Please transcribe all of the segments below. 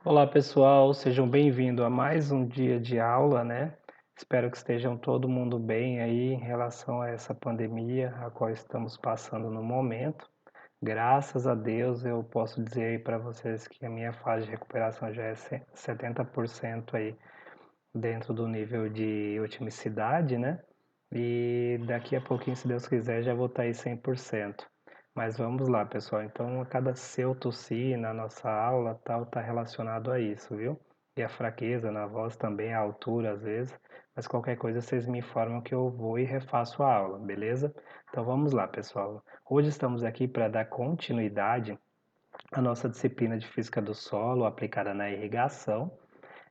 Olá pessoal, sejam bem-vindos a mais um dia de aula, né? Espero que estejam todo mundo bem aí em relação a essa pandemia a qual estamos passando no momento. Graças a Deus eu posso dizer aí para vocês que a minha fase de recuperação já é 70% aí dentro do nível de otimicidade, né? E daqui a pouquinho, se Deus quiser, já vou estar aí 100%. Mas vamos lá, pessoal. Então, a cada se eu tossir na nossa aula, tal, está relacionado a isso, viu? E a fraqueza na voz também, a altura às vezes. Mas qualquer coisa vocês me informam que eu vou e refaço a aula, beleza? Então vamos lá, pessoal. Hoje estamos aqui para dar continuidade à nossa disciplina de Física do Solo aplicada na irrigação.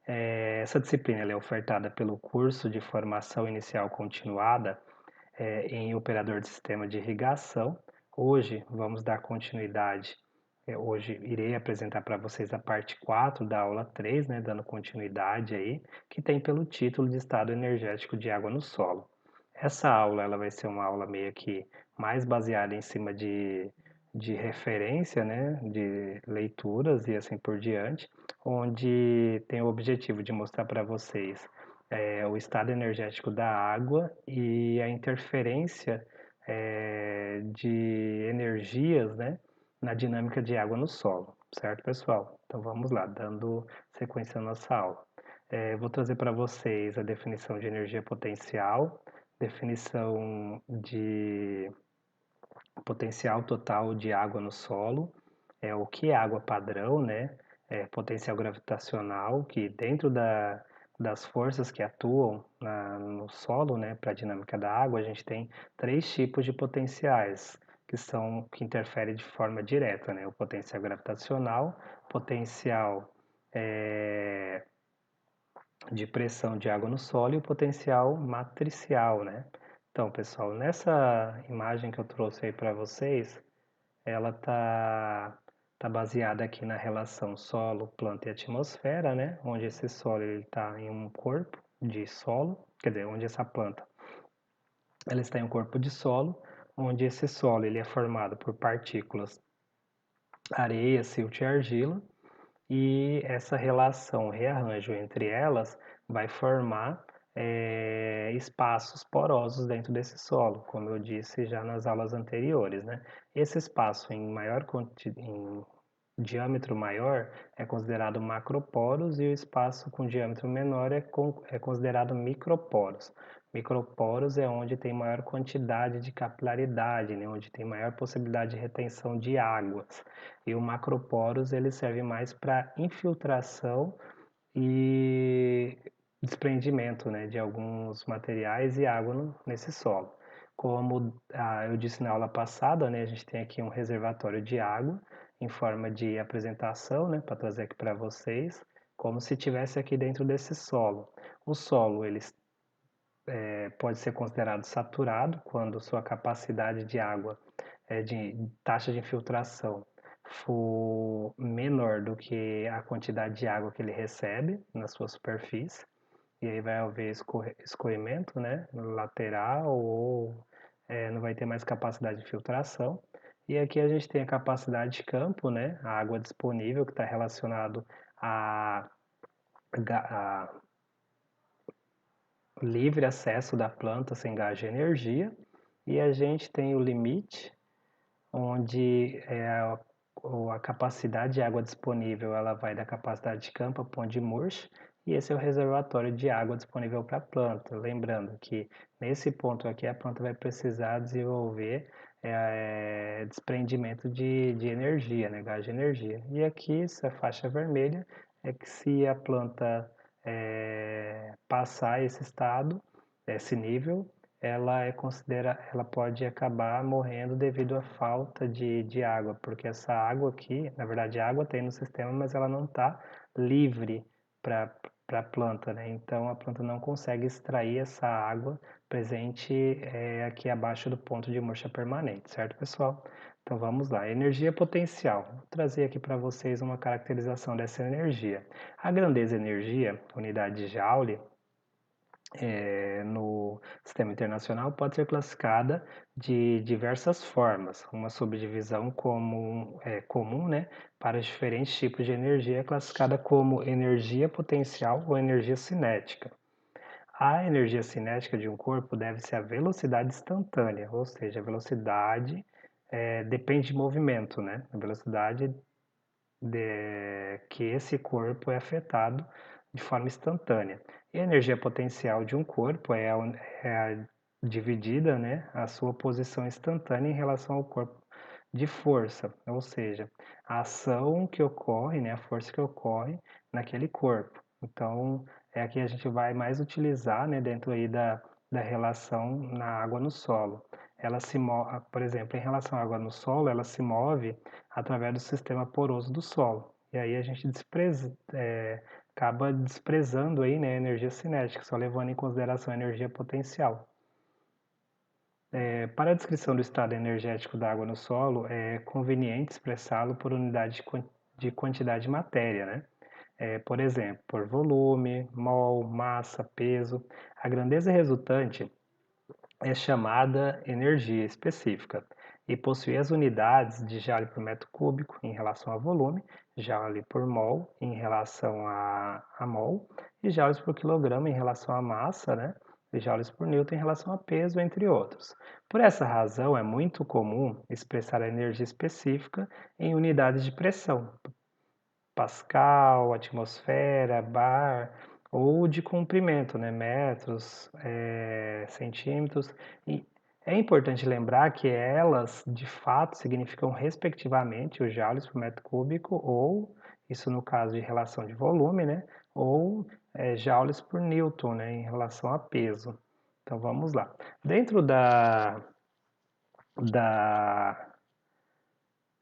Essa disciplina ela é ofertada pelo curso de formação inicial continuada em operador de sistema de irrigação. Hoje vamos dar continuidade. Hoje irei apresentar para vocês a parte 4 da aula 3, né, dando continuidade aí, que tem pelo título de Estado Energético de Água no Solo. Essa aula ela vai ser uma aula meio que mais baseada em cima de referência, né, de leituras e assim por diante, onde tem o objetivo de mostrar para vocês o estado energético da água e a interferência de energias, né, na dinâmica de água no solo, certo, pessoal? Então vamos lá, dando sequência à nossa aula. Vou trazer para vocês a definição de energia potencial, definição de potencial total de água no solo, o que é água padrão, né? Potencial gravitacional, que dentro das forças que atuam no solo, né, para a dinâmica da água, a gente tem três tipos de potenciais que interferem de forma direta, né? O potencial gravitacional, potencial é, de pressão de água no solo e o potencial matricial, né? Então, pessoal, nessa imagem que eu trouxe aí para vocês, ela tá baseada aqui na relação solo, planta e atmosfera, né? Onde esse solo está em um corpo de solo, quer dizer, onde essa planta ela está em um corpo de solo, onde esse solo ele é formado por partículas areia, silt e argila, e essa relação, rearranjo entre elas, vai formar espaços porosos dentro desse solo, como eu disse já nas aulas anteriores, né? Esse espaço em diâmetro maior é considerado macroporos e o espaço com diâmetro menor é considerado microporos. Microporos é onde tem maior quantidade de capilaridade, né? Onde tem maior possibilidade de retenção de águas. E o macroporos ele serve mais para infiltração e desprendimento, né, de alguns materiais e água nesse solo. Como eu disse na aula passada, né, a gente tem aqui um reservatório de água em forma de apresentação, né, para trazer aqui para vocês, como se tivesse aqui dentro desse solo. O solo ele pode ser considerado saturado quando sua capacidade de água, de taxa de infiltração, for menor do que a quantidade de água que ele recebe na sua superfície. E aí vai haver escorrimento, né, lateral ou não vai ter mais capacidade de filtração. E aqui a gente tem a capacidade de campo, né, a água disponível que está relacionado a, a livre acesso da planta sem gás de energia. E a gente tem o limite, onde a capacidade de água disponível ela vai da capacidade de campo a ponto de Murch, e esse é o reservatório de água disponível para a planta. Lembrando que nesse ponto aqui a planta vai precisar desenvolver desprendimento de energia, né, gás de energia. E aqui essa faixa vermelha é que se a planta passar esse estado, esse nível, ela pode acabar morrendo devido à falta de água, porque essa água aqui, na verdade a água tem no sistema, mas ela não está livre para a planta, né? Então a planta não consegue extrair essa água presente aqui abaixo do ponto de murcha permanente, certo, pessoal? Então vamos lá, energia potencial. Vou trazer aqui para vocês uma caracterização dessa energia. A grandeza energia, unidade de Joule, no sistema internacional pode ser classificada de diversas formas. Uma subdivisão comum, né, para os diferentes tipos de energia é classificada como energia potencial ou energia cinética. A energia cinética de um corpo deve-se à velocidade instantânea, ou seja, a velocidade depende de movimento, né? A velocidade que esse corpo é afetado de forma instantânea. E a energia potencial de um corpo dividida, né, a sua posição instantânea em relação ao corpo de força, ou seja, a ação que ocorre, né, a força que ocorre naquele corpo. Então, aqui a gente vai mais utilizar, né, dentro aí da relação na água no solo. Ela se move, por exemplo, em relação à água no solo, ela se move através do sistema poroso do solo. E aí a gente acaba desprezando aí, né, a energia cinética, só levando em consideração a energia potencial. Para a descrição do estado energético da água no solo, é conveniente expressá-lo por unidade de quantidade de matéria, né? Por exemplo, por volume, mol, massa, peso. A grandeza resultante é chamada energia específica e possui as unidades de joule por metro cúbico em relação a volume, joule por mol em relação a mol e joules por quilograma em relação à massa, né? E joules por newton em relação a peso, entre outros. Por essa razão, é muito comum expressar a energia específica em unidades de pressão, pascal, atmosfera, bar, ou de comprimento, né? Metros, centímetros. E é importante lembrar que elas, de fato, significam respectivamente os joules por metro cúbico, ou, isso no caso de relação de volume, né? Ou joules por newton, né? Em relação a peso. Então vamos lá. Dentro da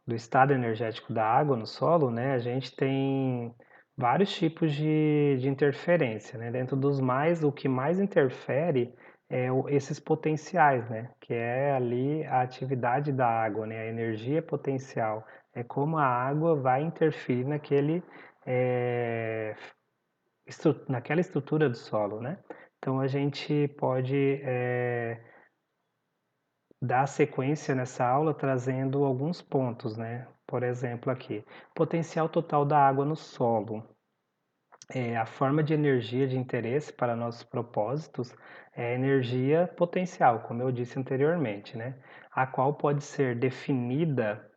do estado energético da água no solo, né, a gente tem vários tipos de interferência, né? Dentro dos mais, o que mais interfere esses potenciais, né? Que é ali a atividade da água, né? A energia potencial. É como a água vai interferir naquela estrutura do solo, né? Então a gente pode dar sequência nessa aula trazendo alguns pontos, né? Por exemplo, aqui, potencial total da água no solo. A forma de energia de interesse para nossos propósitos é a energia potencial, como eu disse anteriormente, né? A qual pode ser definida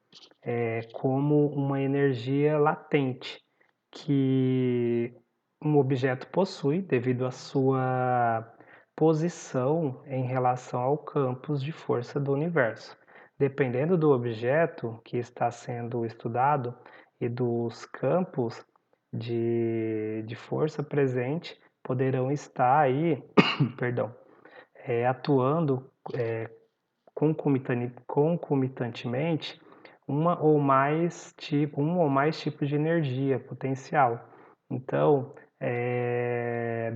como uma energia latente que um objeto possui devido à sua posição em relação ao campus de força do universo. Dependendo do objeto que está sendo estudado e dos campos de força presente, poderão estar aí, perdão, atuando concomitantemente um ou mais tipos de energia potencial. Então,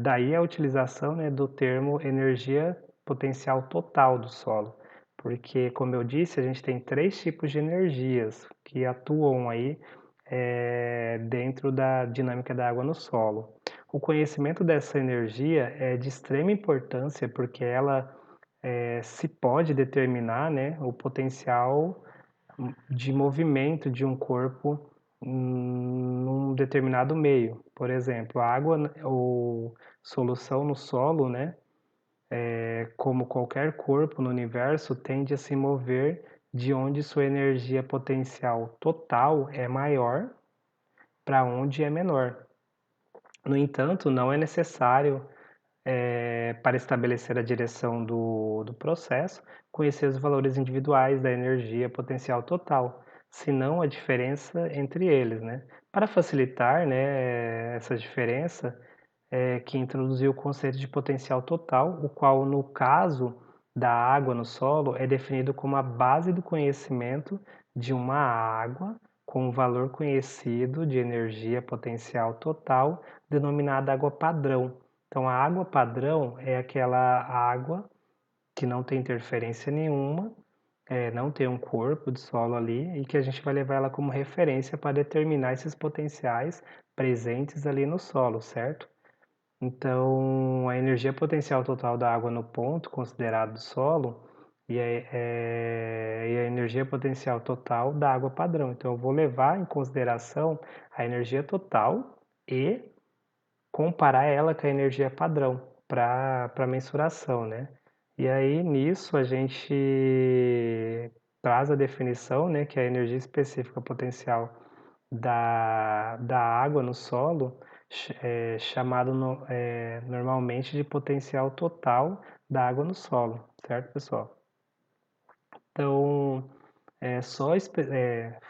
daí a utilização, né, do termo energia potencial total do solo, porque, como eu disse, a gente tem 3 tipos de energias que atuam aí dentro da dinâmica da água no solo. O conhecimento dessa energia é de extrema importância porque ela se pode determinar, né, o potencial de movimento de um corpo num determinado meio. Por exemplo, a água ou solução no solo, né, como qualquer corpo no universo, tende a se mover de onde sua energia potencial total é maior para onde é menor. No entanto, não é necessário para estabelecer a direção do processo, conhecer os valores individuais da energia potencial total, senão a diferença entre eles, né? Para facilitar, né, essa diferença, que introduziu o conceito de potencial total, o qual, no caso da água no solo, é definido como a base do conhecimento de uma água com um valor conhecido de energia potencial total, denominada água padrão. Então, a água padrão é aquela água que não tem interferência nenhuma, não tem um corpo de solo ali e que a gente vai levar ela como referência para determinar esses potenciais presentes ali no solo, certo? Então, a energia potencial total da água no ponto considerado do solo e a energia potencial total da água padrão. Então, eu vou levar em consideração a energia total e comparar ela com a energia padrão para mensuração, né? E aí, nisso, a gente traz a definição, né, que é a energia específica potencial da água no solo, chamado normalmente de potencial total da água no solo, certo, pessoal? Então,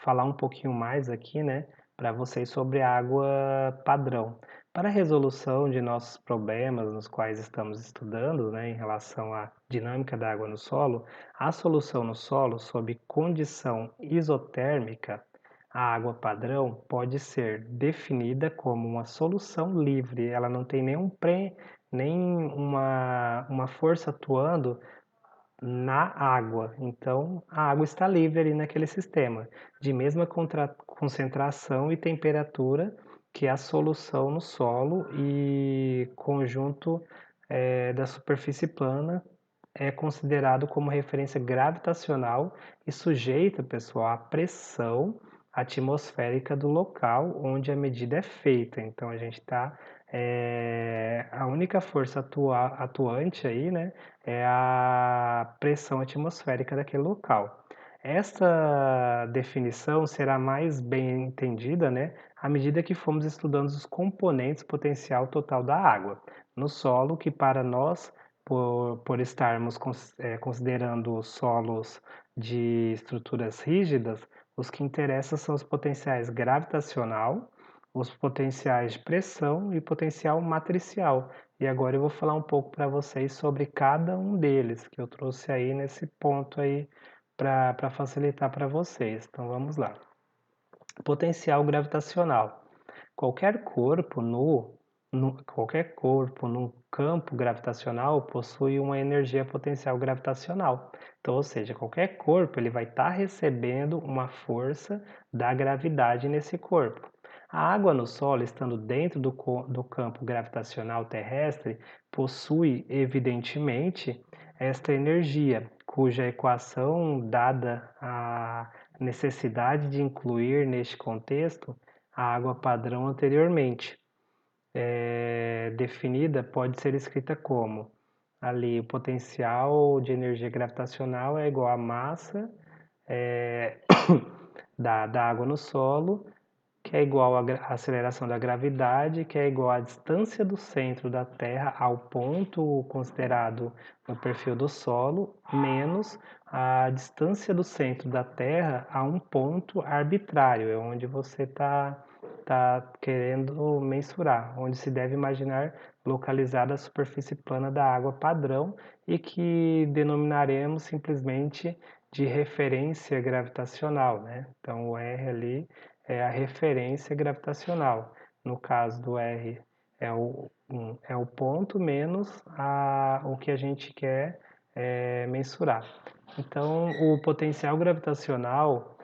falar um pouquinho mais aqui, né, para vocês sobre a água padrão. Para a resolução de nossos problemas nos quais estamos estudando, né, em relação à dinâmica da água no solo, a solução no solo sob condição isotérmica, a água padrão pode ser definida como uma solução livre. Ela não tem nem uma força atuando na água. Então, a água está livre ali naquele sistema, de mesma concentração e temperatura que a solução no solo e conjunto da superfície plana é considerado como referência gravitacional e sujeita, pessoal, à pressão atmosférica do local onde a medida é feita. Então, a gente está a única força atuante aí, né, é a pressão atmosférica daquele local. Esta definição será mais bem entendida, né, à medida que formos estudando os componentes potencial total da água no solo, que para nós, por estarmos considerando solos de estruturas rígidas, os que interessam são os potenciais gravitacional, os potenciais de pressão e potencial matricial. E agora eu vou falar um pouco para vocês sobre cada um deles, que eu trouxe aí nesse ponto aí para facilitar para vocês. Então vamos lá. Potencial gravitacional. Qualquer corpo qualquer corpo num campo gravitacional possui uma energia potencial gravitacional. Então, ou seja, qualquer corpo ele vai estar recebendo uma força da gravidade nesse corpo. A água no solo, estando dentro do campo gravitacional terrestre, possui, evidentemente, esta energia, cuja equação, dada a necessidade de incluir neste contexto a água padrão anteriormente definida, pode ser escrita como ali o potencial de energia gravitacional é igual à massa da água no solo, que é igual à aceleração da gravidade, que é igual à distância do centro da Terra ao ponto considerado no perfil do solo, menos a distância do centro da Terra a um ponto arbitrário, é onde você tá querendo mensurar, onde se deve imaginar localizada a superfície plana da água padrão e que denominaremos simplesmente de referência gravitacional, né? Então o R ali é a referência gravitacional. No caso do R é o ponto menos o que a gente quer mensurar. Então, o potencial gravitacional,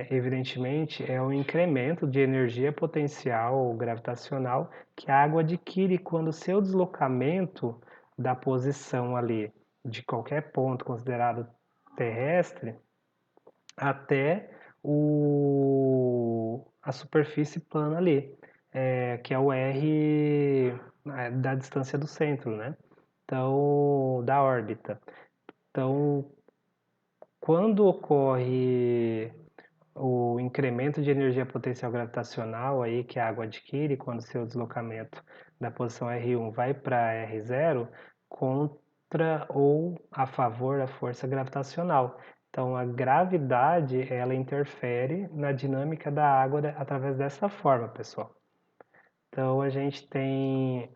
evidentemente, é o incremento de energia potencial gravitacional que a água adquire quando seu deslocamento da posição ali de qualquer ponto considerado terrestre até a superfície plana ali, que é o R da distância do centro, né? Então, da órbita. Então, quando ocorre o incremento de energia potencial gravitacional aí que a água adquire quando seu deslocamento da posição R1 vai para R0 contra ou a favor da força gravitacional. Então a gravidade ela interfere na dinâmica da água através dessa forma, pessoal. Então a gente tem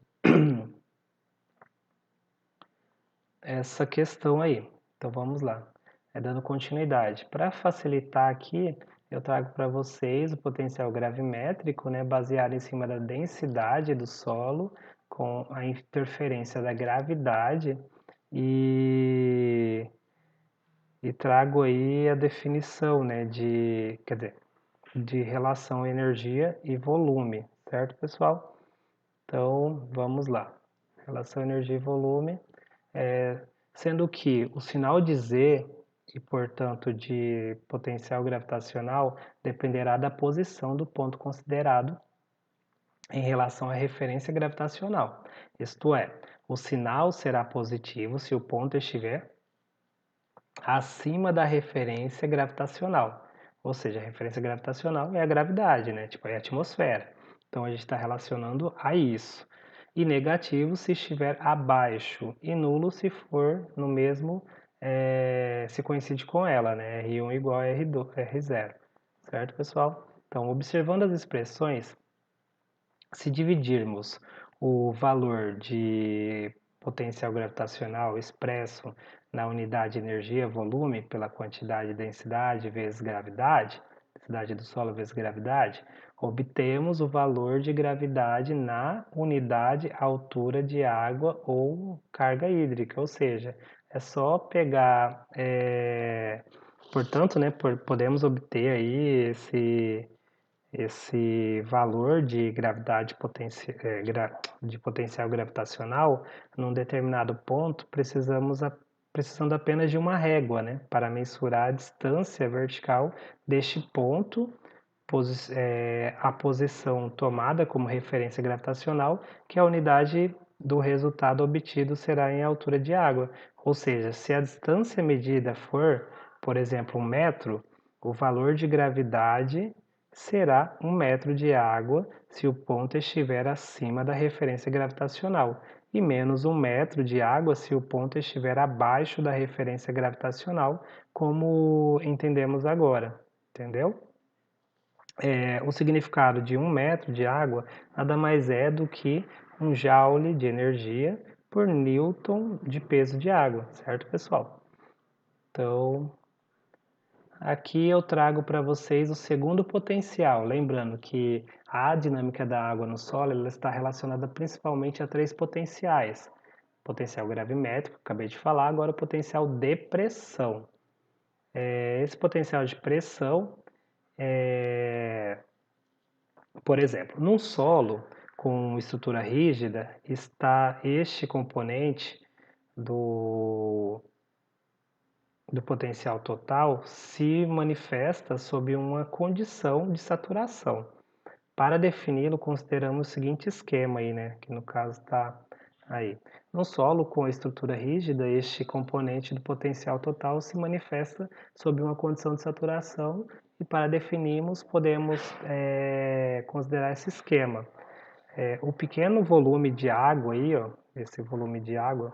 essa questão aí. Então vamos lá. Dando continuidade. Para facilitar aqui, eu trago para vocês o potencial gravimétrico, né, baseado em cima da densidade do solo, com a interferência da gravidade e, e trago aí a definição, né, quer dizer, de relação energia e volume, certo, pessoal? Então, vamos lá. Relação energia e volume, sendo que o sinal de Z e, portanto, de potencial gravitacional dependerá da posição do ponto considerado em relação à referência gravitacional. Isto é, o sinal será positivo se o ponto estiver acima da referência gravitacional. Ou seja, a referência gravitacional é a gravidade, né? Tipo, é a atmosfera. Então a gente está relacionando a isso. E negativo se estiver abaixo e nulo se for no mesmo, se coincide com ela, né? R1 igual a R0. Certo, pessoal? Então, observando as expressões, se dividirmos o valor de potencial gravitacional expresso na unidade energia-volume pela quantidade densidade vezes gravidade, densidade do solo vezes gravidade, obtemos o valor de gravidade na unidade altura de água ou carga hídrica, ou seja, é só pegar, portanto, né, podemos obter aí esse valor de gravidade de potencial gravitacional num determinado ponto, precisando apenas de uma régua, né, para mensurar a distância vertical deste ponto, a posição tomada como referência gravitacional, que a unidade do resultado obtido será em altura de água. Ou seja, se a distância medida for, por exemplo, 1 metro, o valor de gravidade será 1 metro de água se o ponto estiver acima da referência gravitacional e menos 1 metro de água se o ponto estiver abaixo da referência gravitacional, como entendemos agora, entendeu? O significado de 1 metro de água nada mais é do que 1 joule de energia por newton de peso de água, certo, pessoal? Então, aqui eu trago para vocês o segundo potencial, lembrando que a dinâmica da água no solo ela está relacionada principalmente a 3 potenciais. Potencial gravimétrico, acabei de falar, agora o potencial de pressão. Esse potencial de pressão, por exemplo, num solo com estrutura rígida, está este componente do potencial total se manifesta sob uma condição de saturação. Para defini-lo, consideramos o seguinte esquema aí, né? Que no caso está aí. No solo com a estrutura rígida, este componente do potencial total se manifesta sob uma condição de saturação e para definirmos, podemos considerar esse esquema. O pequeno volume de água aí, ó, esse volume de água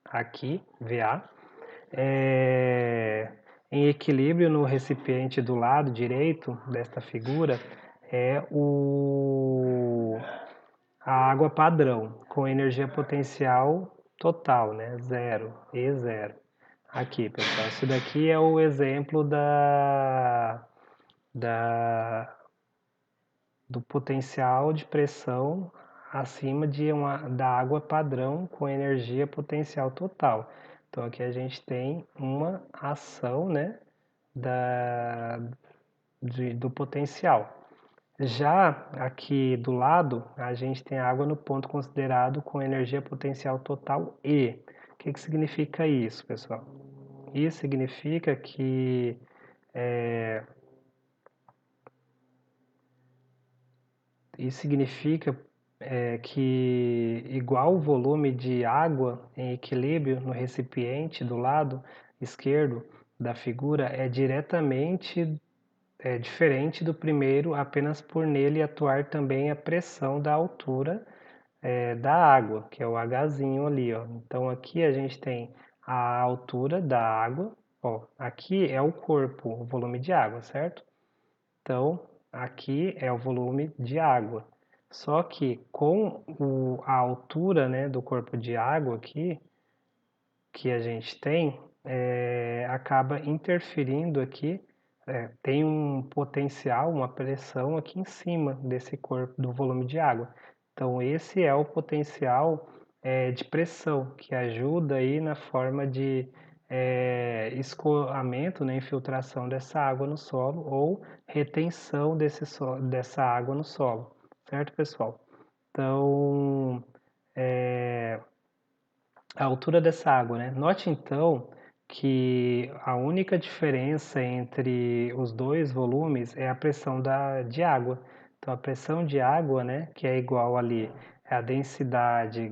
aqui, VA, em equilíbrio no recipiente do lado direito desta figura é a água padrão, com energia potencial total, né? Zero, E0. Aqui, pessoal, isso daqui é o exemplo do potencial de pressão acima da água padrão com energia potencial total. Então aqui a gente tem uma ação, né, do potencial. Já aqui do lado, a gente tem água no ponto considerado com energia potencial total E. O que significa isso, pessoal? Isso significa que igual o volume de água em equilíbrio no recipiente do lado esquerdo da figura é diferente do primeiro apenas por nele atuar também a pressão da altura da água, que é o Hzinho ali, ó. Então aqui a gente tem a altura da água, ó, aqui é o corpo, o volume de água, certo? Então aqui é o volume de água. Só que com a altura, né, do corpo de água aqui, que a gente tem, acaba interferindo aqui, tem um potencial, uma pressão aqui em cima desse corpo, do volume de água. Então esse é o potencial de pressão, que ajuda aí na forma de escoamento, né, infiltração dessa água no solo ou retenção dessa água no solo, certo, pessoal? Então, a altura dessa água, né? Note então que a única diferença entre os dois volumes é a pressão de água. Então, a pressão de água, né, que é igual ali a densidade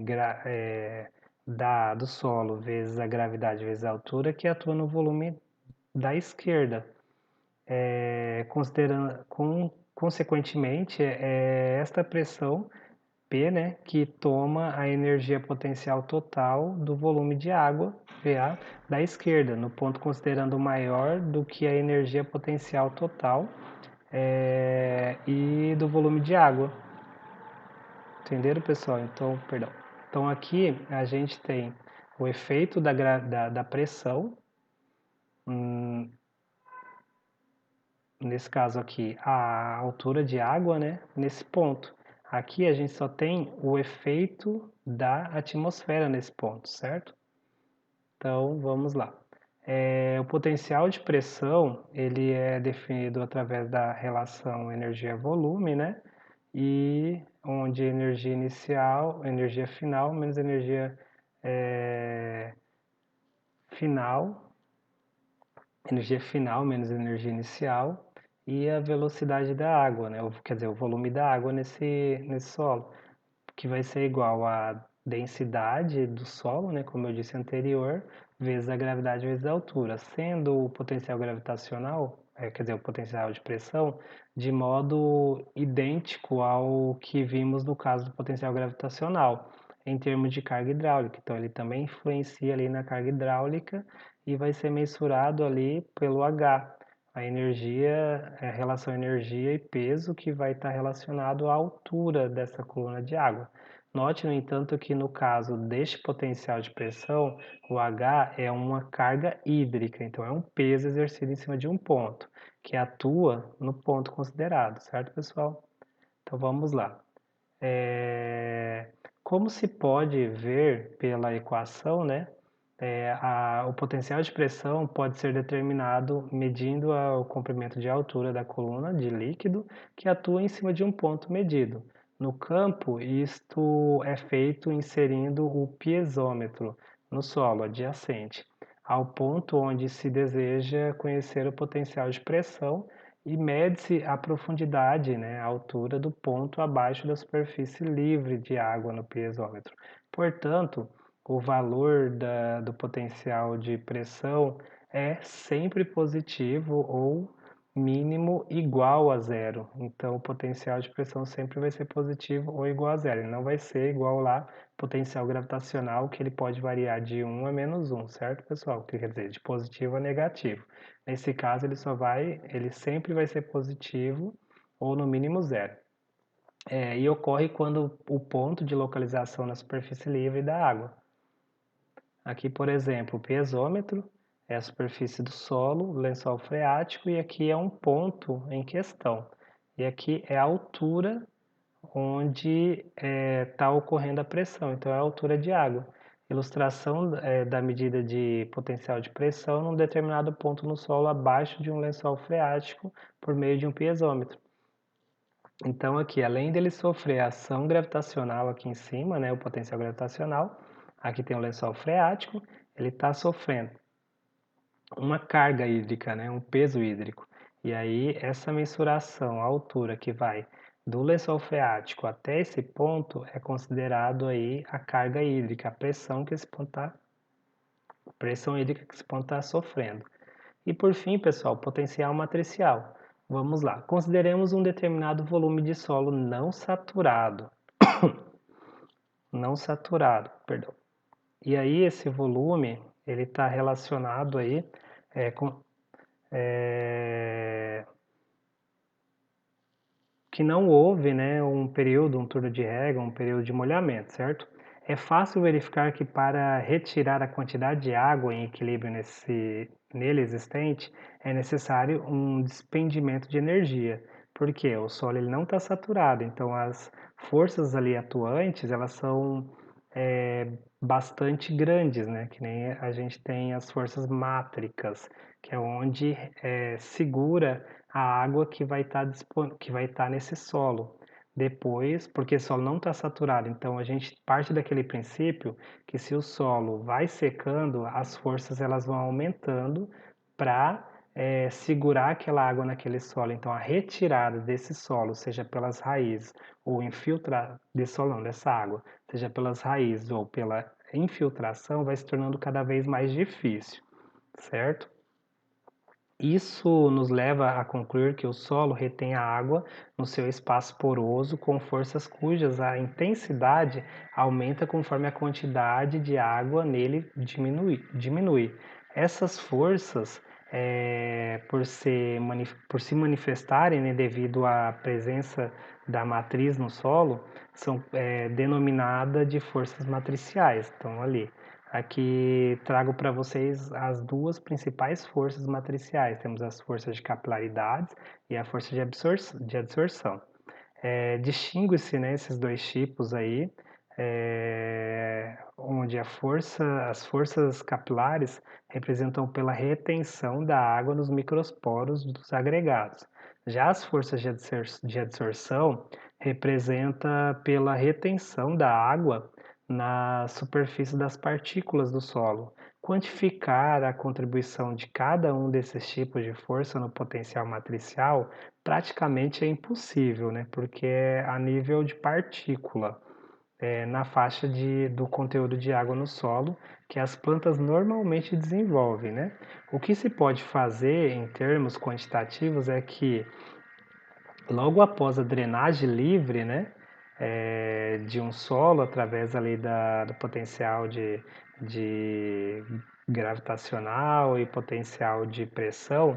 do solo vezes a gravidade vezes a altura, que atua no volume da esquerda. Consequentemente, é esta pressão P, né, que toma a energia potencial total do volume de água, VA, da esquerda, no ponto considerando maior do que a energia potencial total e do volume de água. Entenderam, pessoal? Então, perdão. Então, aqui a gente tem o efeito da pressão, nesse caso aqui, a altura de água, né, nesse ponto. Aqui a gente só tem o efeito da atmosfera nesse ponto, certo? Então, vamos lá. O potencial de pressão, ele é definido através da relação energia-volume, né? E onde energia inicial, energia final, menos energia final, energia final menos energia inicial, e a velocidade da água, né? Quer dizer, o volume da água nesse solo, que vai ser igual à densidade do solo, né, como eu disse anterior, vezes a gravidade vezes a altura, sendo o potencial gravitacional, quer dizer, o potencial de pressão, de modo idêntico ao que vimos no caso do potencial gravitacional, em termos de carga hidráulica. Então, ele também influencia ali na carga hidráulica e vai ser mensurado ali pelo H, a energia, a relação energia e peso que vai estar relacionado à altura dessa coluna de água. Note, no entanto, que no caso deste potencial de pressão, o H é uma carga hídrica, então é um peso exercido em cima de um ponto, que atua no ponto considerado, certo, pessoal? Então vamos lá. Como se pode ver pela equação, né? O potencial de pressão pode ser determinado medindo o comprimento de altura da coluna de líquido que atua em cima de um ponto medido. No campo, isto é feito inserindo o piezômetro no solo adjacente ao ponto onde se deseja conhecer o potencial de pressão e mede-se a profundidade, né, a altura do ponto abaixo da superfície livre de água no piezômetro. Portanto, o valor do potencial de pressão é sempre positivo ou mínimo igual a zero. Então, o potencial de pressão sempre vai ser positivo ou igual a zero. Ele não vai ser igual lá potencial gravitacional, que ele pode variar de 1 a -1, certo, pessoal? Que quer dizer, de positivo a negativo. Nesse caso, ele sempre vai ser positivo ou no mínimo zero. E ocorre quando o ponto de localização na superfície livre da água. Aqui, por exemplo, o piezômetro é a superfície do solo, o lençol freático, e aqui é um ponto em questão. E aqui é a altura onde está ocorrendo a pressão, então é a altura de água. Ilustração da medida de potencial de pressão num determinado ponto no solo abaixo de um lençol freático por meio de um piezômetro. Então aqui, além dele sofrer a ação gravitacional aqui em cima, né, o potencial gravitacional, aqui tem o lençol freático, ele está sofrendo uma carga hídrica, né, um peso hídrico. E aí essa mensuração, a altura que vai do lençol freático até esse ponto é considerado aí a carga hídrica, a pressão que esse ponto tá, pressão hídrica que esse ponto está sofrendo. E por fim, pessoal, potencial matricial. Vamos lá. Consideremos um determinado volume de solo não saturado. Não saturado, perdão. E aí esse volume, ele está relacionado aí com que não houve, né, um período, um turno de rega, um período de molhamento, certo? É fácil verificar que para retirar a quantidade de água em equilíbrio nele existente, é necessário um despendimento de energia, porque o solo ele não está saturado, então as forças ali atuantes, elas são bastante grandes, né? Que nem a gente tem as forças mátricas, que é onde segura a água que vai estar nesse solo. depois, porque o solo não está saturado, então a gente parte daquele princípio que se o solo vai secando, as forças elas vão aumentando para segurar aquela água naquele solo. Então a retirada desse solo, seja pelas raízes ou infiltrar desse solo não, dessa água, seja pelas raízes ou pela infiltração, vai se tornando cada vez mais difícil, certo? Isso nos leva a concluir que o solo retém a água no seu espaço poroso com forças cujas a intensidade aumenta conforme a quantidade de água nele diminui. Essas forças, por se manifestarem, né, devido à presença da matriz no solo, são denominadas de forças matriciais. Então, ali. Aqui trago para vocês as duas principais forças matriciais. Temos as forças de capilaridade e a força de adsorção. Distingue-se, né, esses dois tipos aí, onde as forças capilares representam pela retenção da água nos microporos dos agregados. Já as forças de adsorção representa pela retenção da água na superfície das partículas do solo. Quantificar a contribuição de cada um desses tipos de força no potencial matricial praticamente é impossível, né? Porque é a nível de partícula, na faixa do conteúdo de água no solo que as plantas normalmente desenvolvem, né? O que se pode fazer em termos quantitativos é que logo após a drenagem livre, né, de um solo através ali do potencial de gravitacional e potencial de pressão,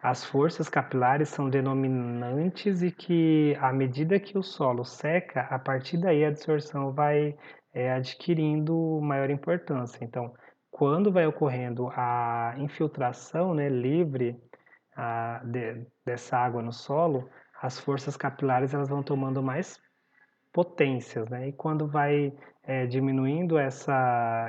as forças capilares são denominantes e que, à medida que o solo seca, a partir daí a absorção vai adquirindo maior importância. Então, quando vai ocorrendo a infiltração, né, livre dessa água no solo, as forças capilares elas vão tomando mais potências, né? E quando vai diminuindo essa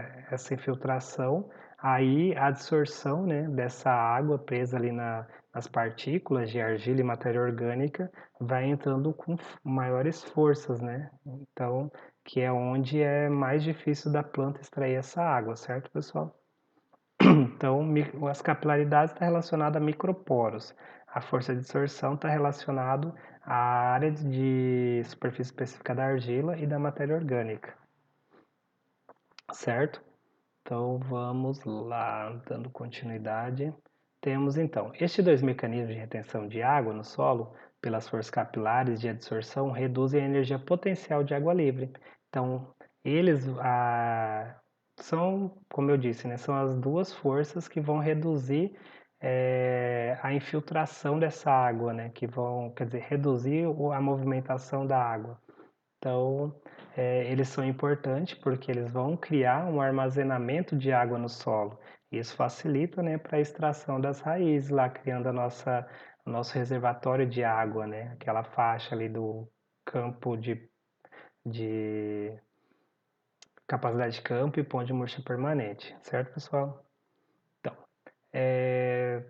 infiltração, aí a absorção, né, dessa água presa ali nas partículas de argila e matéria orgânica vai entrando com maiores forças, né? Então, que é onde é mais difícil da planta extrair essa água, certo, pessoal? Então, as capilaridades estão relacionadas a microporos. A força de absorção está relacionada à área de superfície específica da argila e da matéria orgânica. Certo? Então, vamos lá, dando continuidade. Temos, então, estes dois mecanismos de retenção de água no solo, pelas forças capilares de adsorção, reduzem a energia potencial de água livre. Então, eles são, como eu disse, né, são as duas forças que vão reduzir a infiltração dessa água, né, que vão, quer dizer, reduzir a movimentação da água. Então, eles são importantes porque eles vão criar um armazenamento de água no solo. Isso facilita, né, para a extração das raízes, lá criando o nosso reservatório de água, né, aquela faixa ali do campo de capacidade de campo e ponto de murcha permanente, certo, pessoal? Então,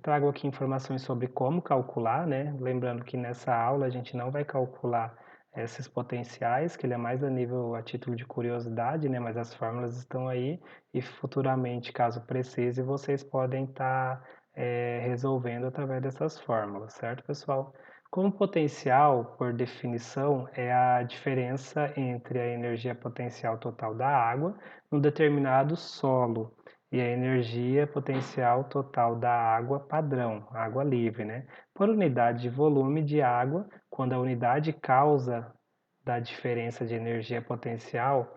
trago aqui informações sobre como calcular, né? Lembrando que nessa aula a gente não vai calcular esses potenciais, que ele é mais a título de curiosidade, né? Mas as fórmulas estão aí e futuramente, caso precise, vocês podem estar resolvendo através dessas fórmulas, certo, pessoal? Como potencial, por definição, é a diferença entre a energia potencial total da água num determinado solo e a energia potencial total da água padrão, água livre, né? Por unidade de volume de água, quando a unidade causa da diferença de energia potencial,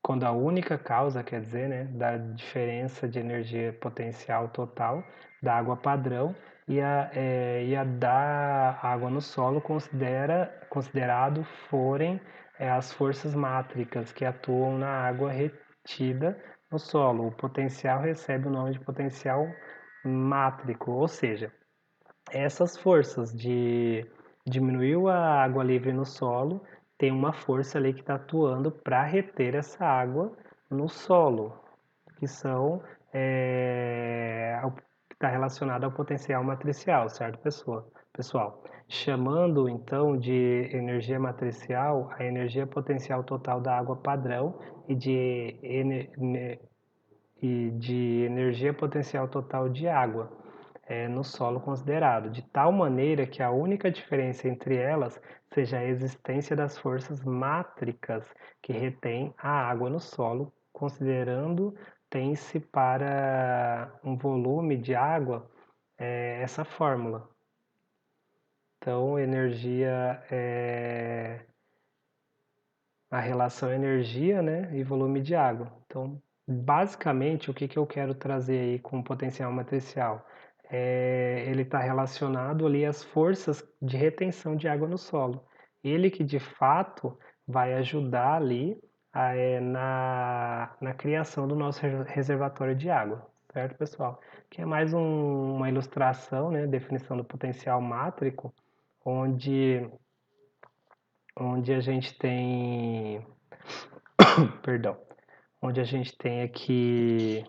quando a única causa, quer dizer, né, da diferença de energia potencial total da água padrão e a da água no solo considerado forem as forças mátricas que atuam na água retida no solo. O potencial recebe o nome de potencial mátrico, ou seja, essas forças de diminuiu a água livre no solo, tem uma força ali que está atuando para reter essa água no solo, que são está relacionada ao potencial matricial, certo, pessoal? pessoal, chamando então de energia matricial a energia potencial total da água padrão e de energia potencial total de água no solo considerado, de tal maneira que a única diferença entre elas seja a existência das forças mátricas que retêm a água no solo, considerando tem-se para um volume de água essa fórmula. Então, energia é a relação energia, né, e volume de água. Então, basicamente, o que que eu quero trazer aí com potencial matricial? Ele está relacionado ali às forças de retenção de água no solo. Ele que de fato vai ajudar ali na criação do nosso reservatório de água, certo, pessoal? Que é mais uma ilustração, né, definição do potencial mátrico, onde a gente tem, perdão, onde a gente tem aqui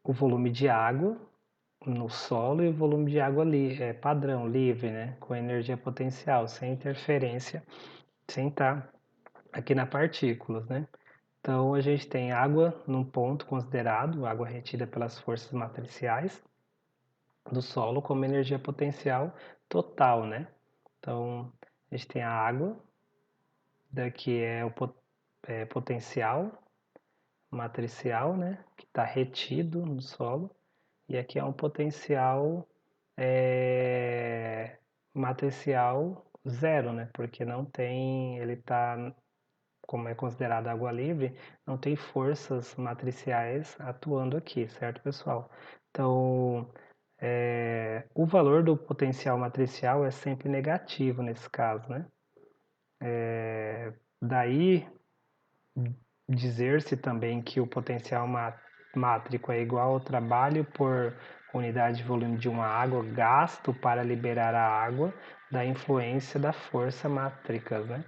o volume de água no solo e o volume de água padrão, livre, né, com energia potencial, sem interferência, sem estar aqui na partículas, né? Então a gente tem água num ponto considerado, água retida pelas forças matriciais do solo como energia potencial total, né? Então a gente tem a água, daqui é o potencial matricial, né, que está retido no solo, e aqui é um potencial matricial zero, né, porque não tem, ele está, como é considerado água livre, não tem forças matriciais atuando aqui, certo, pessoal? Então, o valor do potencial matricial é sempre negativo nesse caso, né? Daí dizer-se também que o potencial mátrico é igual ao trabalho por unidade de volume de uma água gasto para liberar a água da influência da força mátrica, né?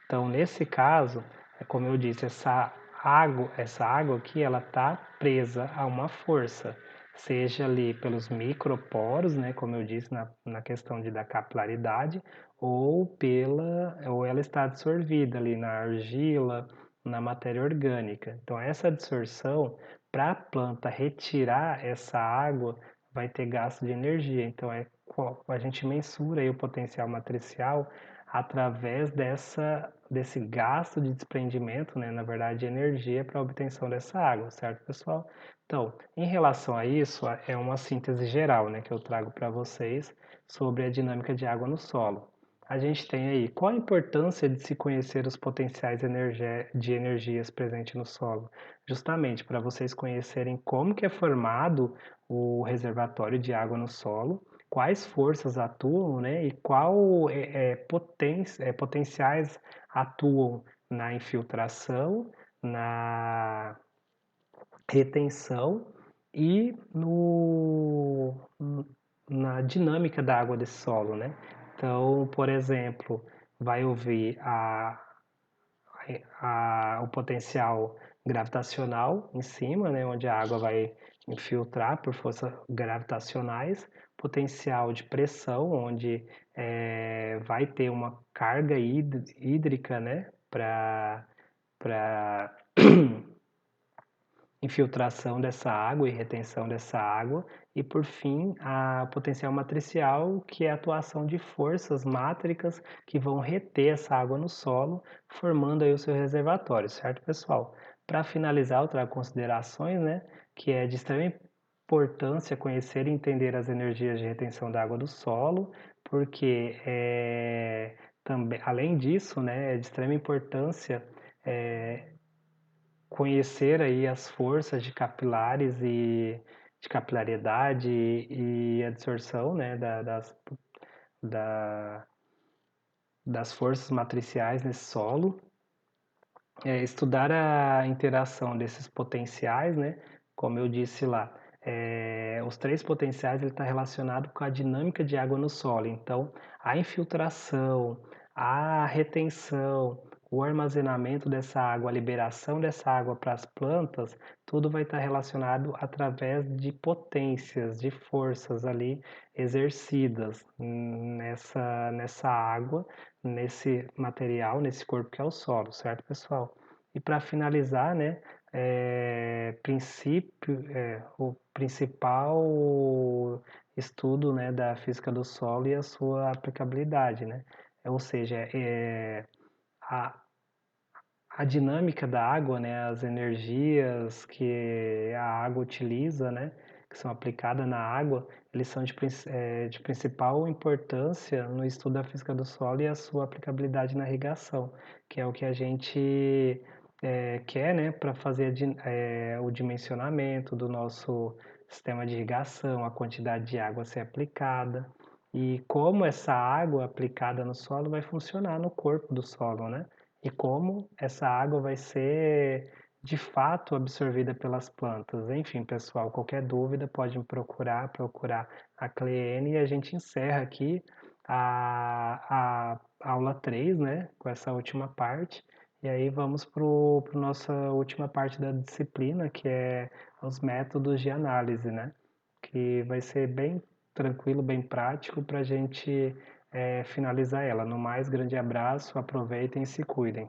Então, nesse caso, como eu disse, essa água aqui, ela está presa a uma força, seja ali pelos microporos, né, como eu disse na questão da capilaridade, ou ela está absorvida ali na argila, na matéria orgânica. Então, essa absorção, para a planta retirar essa água, vai ter gasto de energia. Então, a gente mensura aí o potencial matricial através desse gasto de desprendimento, né, na verdade, de energia para a obtenção dessa água, certo, pessoal? Então, em relação a isso, é uma síntese geral, né, que eu trago para vocês sobre a dinâmica de água no solo. A gente tem aí, qual a importância de se conhecer os potenciais de energias presentes no solo? Justamente para vocês conhecerem como que é formado o reservatório de água no solo, quais forças atuam, né, e qual potenciais atuam na infiltração, na retenção e na dinâmica da água desse solo, né? Então, por exemplo, vai ouvir o potencial gravitacional em cima, né, onde a água vai infiltrar por forças gravitacionais, potencial de pressão, onde vai ter uma carga hídrica, né, para infiltração dessa água e retenção dessa água, e por fim a potencial matricial, que é a atuação de forças mátricas que vão reter essa água no solo, formando aí o seu reservatório, certo, pessoal? Para finalizar, eu trago considerações, né, que é de extrema importância conhecer e entender as energias de retenção da água do solo, porque também, além disso, né, é de extrema importância conhecer aí as forças de capilares e de capilaridade e absorção, né, da, das forças matriciais nesse solo, estudar a interação desses potenciais, né, como eu disse lá, os três potenciais ele está relacionado com a dinâmica de água no solo. Então, a infiltração, a retenção, o armazenamento dessa água, a liberação dessa água para as plantas, tudo vai estar relacionado através de potências, de forças ali exercidas nessa água, nesse material, nesse corpo que é o solo, certo, pessoal? E para finalizar, né, o principal estudo, né, da física do solo e a sua aplicabilidade, né? Ou seja, a, a dinâmica da água, né, as energias que a água utiliza, né, que são aplicadas na água, eles são de principal importância no estudo da física do solo e a sua aplicabilidade na irrigação, que é o que a gente quer, né, para fazer o dimensionamento do nosso sistema de irrigação, a quantidade de água a ser aplicada e como essa água aplicada no solo vai funcionar no corpo do solo, né? E como essa água vai ser de fato absorvida pelas plantas. Enfim, pessoal, qualquer dúvida pode me procurar a Cleene e a gente encerra aqui a aula 3, né, com essa última parte. E aí vamos para a nossa última parte da disciplina, que é os métodos de análise, né? Que vai ser bem tranquilo, bem prático para a gente finalizar ela. No mais, grande abraço, aproveitem e se cuidem.